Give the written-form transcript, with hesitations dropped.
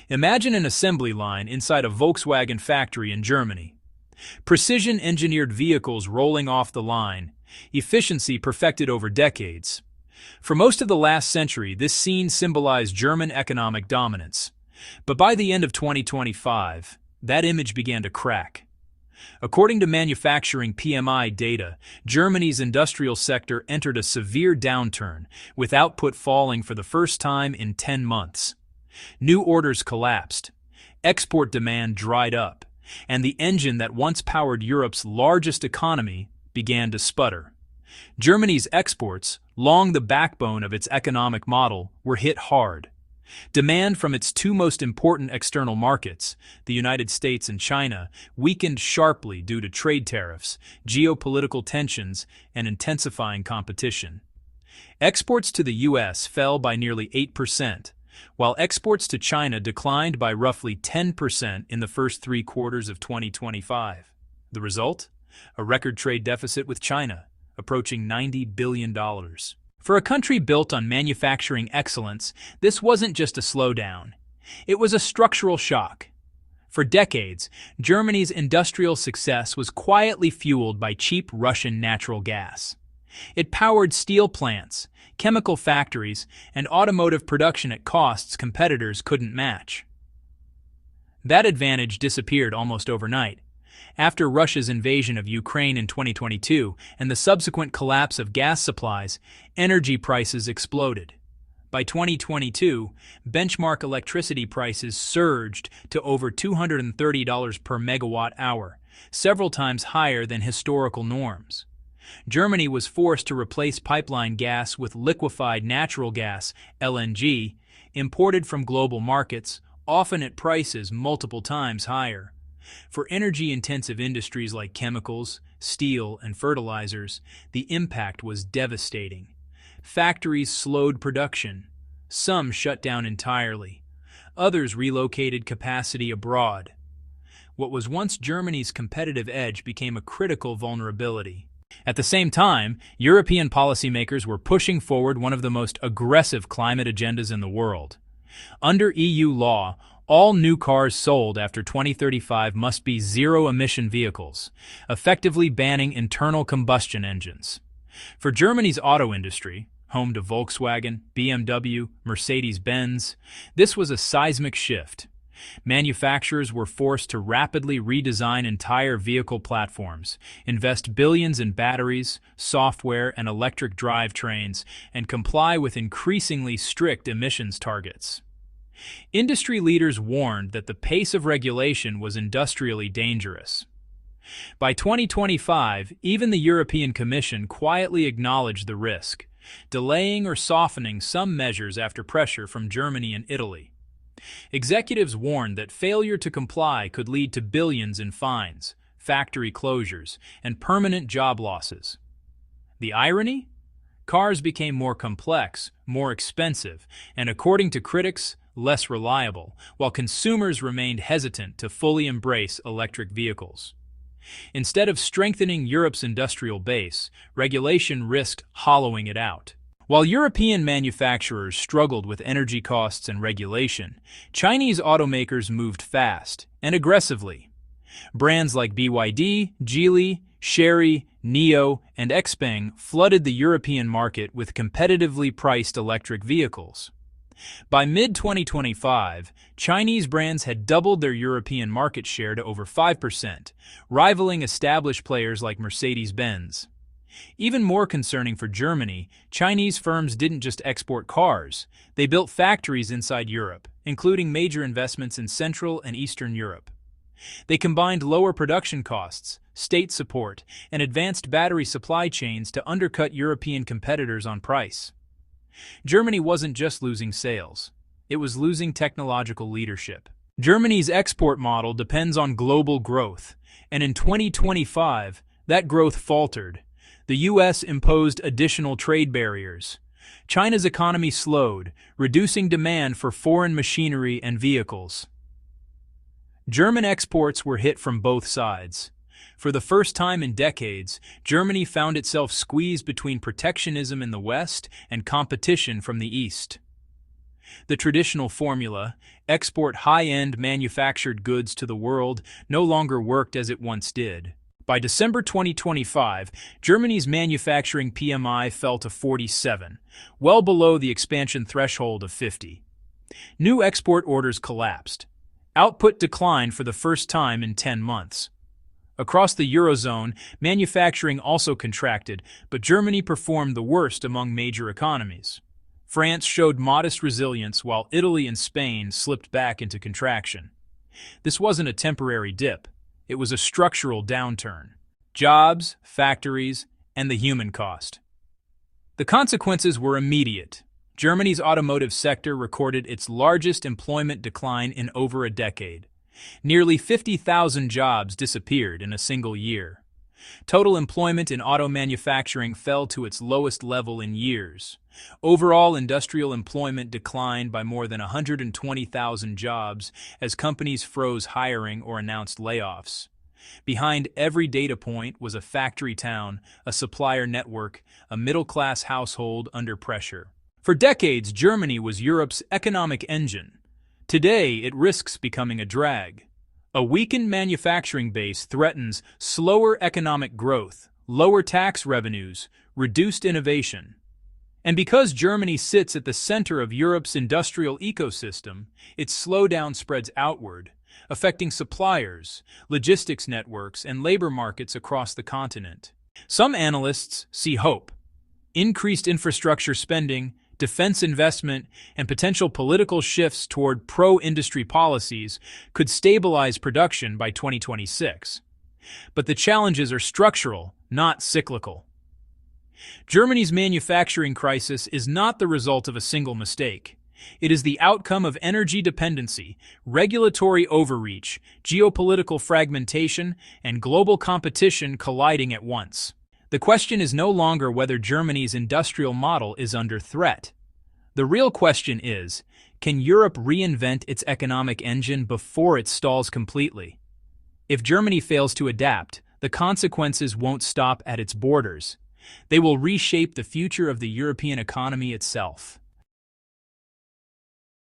Imagine an assembly line inside a Volkswagen factory in Germany. Precision-engineered vehicles rolling off the line, efficiency perfected over decades. For most of the last century, this scene symbolized German economic dominance. But by the end of 2025, that image began to crack. According to manufacturing PMI data, Germany's industrial sector entered a severe downturn, with output falling for the first time in 10 months. New orders collapsed, export demand dried up, and the engine that once powered Europe's largest economy began to sputter. Germany's exports, long the backbone of its economic model, were hit hard. Demand from its two most important external markets, the United States and China, weakened sharply due to trade tariffs, geopolitical tensions, and intensifying competition. Exports to the U.S. fell by nearly 8%, while exports to China declined by roughly 10% in the first 3 quarters of 2025. The result? A record trade deficit with China, approaching $90 billion. For a country built on manufacturing excellence, this wasn't just a slowdown. It was a structural shock. For decades, Germany's industrial success was quietly fueled by cheap Russian natural gas. It powered steel plants, chemical factories, and automotive production at costs competitors couldn't match. That advantage disappeared almost overnight. After Russia's invasion of Ukraine in 2022 and the subsequent collapse of gas supplies, energy prices exploded. By 2022, benchmark electricity prices surged to over $230 per megawatt hour, several times higher than historical norms. Germany was forced to replace pipeline gas with liquefied natural gas, LNG, imported from global markets, often at prices multiple times higher. For energy-intensive industries like chemicals, steel, and fertilizers, the impact was devastating. Factories slowed production. Some shut down entirely. Others relocated capacity abroad. What was once Germany's competitive edge became a critical vulnerability. At the same time, European policymakers were pushing forward one of the most aggressive climate agendas in the world. Under EU law, all new cars sold after 2035 must be zero-emission vehicles, effectively banning internal combustion engines. For Germany's auto industry, home to Volkswagen, BMW, Mercedes-Benz, this was a seismic shift. Manufacturers were forced to rapidly redesign entire vehicle platforms, invest billions in batteries, software, and electric drivetrains, and comply with increasingly strict emissions targets. Industry leaders warned that the pace of regulation was industrially dangerous. By 2025, even the European Commission quietly acknowledged the risk, delaying or softening some measures after pressure from Germany and Italy. Executives warned that failure to comply could lead to billions in fines, factory closures, and permanent job losses. The irony? Cars became more complex, more expensive, and according to critics, less reliable, while consumers remained hesitant to fully embrace electric vehicles. Instead of strengthening Europe's industrial base, regulation risked hollowing it out. While European manufacturers struggled with energy costs and regulation, Chinese automakers moved fast and aggressively. Brands like BYD, Geely, Chery, NIO, and XPeng flooded the European market with competitively priced electric vehicles. By mid-2025, Chinese brands had doubled their European market share to over 5%, rivaling established players like Mercedes-Benz. Even more concerning for Germany, Chinese firms didn't just export cars, they built factories inside Europe, including major investments in Central and Eastern Europe. They combined lower production costs, state support, and advanced battery supply chains to undercut European competitors on price. Germany wasn't just losing sales, it was losing technological leadership. Germany's export model depends on global growth, and in 2025, that growth faltered. The U.S. imposed additional trade barriers. China's economy slowed, reducing demand for foreign machinery and vehicles. German exports were hit from both sides. For the first time in decades, Germany found itself squeezed between protectionism in the West and competition from the East. The traditional formula, export high-end manufactured goods to the world, no longer worked as it once did. By December 2025, Germany's manufacturing PMI fell to 47, well below the expansion threshold of 50. New export orders collapsed. Output declined for the first time in 10 months. Across the Eurozone, manufacturing also contracted, but Germany performed the worst among major economies. France showed modest resilience while Italy and Spain slipped back into contraction. This wasn't a temporary dip. It was a structural downturn. Jobs, factories, and the human cost. The consequences were immediate. Germany's automotive sector recorded its largest employment decline in over a decade. Nearly 50,000 jobs disappeared in a single year. Total employment in auto manufacturing fell to its lowest level in years. Overall industrial employment declined by more than 120,000 jobs as companies froze hiring or announced layoffs. Behind every data point was a factory town, a supplier network, a middle-class household under pressure. For decades, Germany was Europe's economic engine. Today, it risks becoming a drag. A weakened manufacturing base threatens slower economic growth, lower tax revenues, reduced innovation. And because Germany sits at the center of Europe's industrial ecosystem, its slowdown spreads outward, affecting suppliers, logistics networks, and labor markets across the continent. Some analysts see hope. Increased infrastructure spending, defense investment, and potential political shifts toward pro-industry policies could stabilize production by 2026. But the challenges are structural, not cyclical. Germany's manufacturing crisis is not the result of a single mistake. It is the outcome of energy dependency, regulatory overreach, geopolitical fragmentation, and global competition colliding at once. The question is no longer whether Germany's industrial model is under threat. The real question is, can Europe reinvent its economic engine before it stalls completely? If Germany fails to adapt, the consequences won't stop at its borders. They will reshape the future of the European economy itself.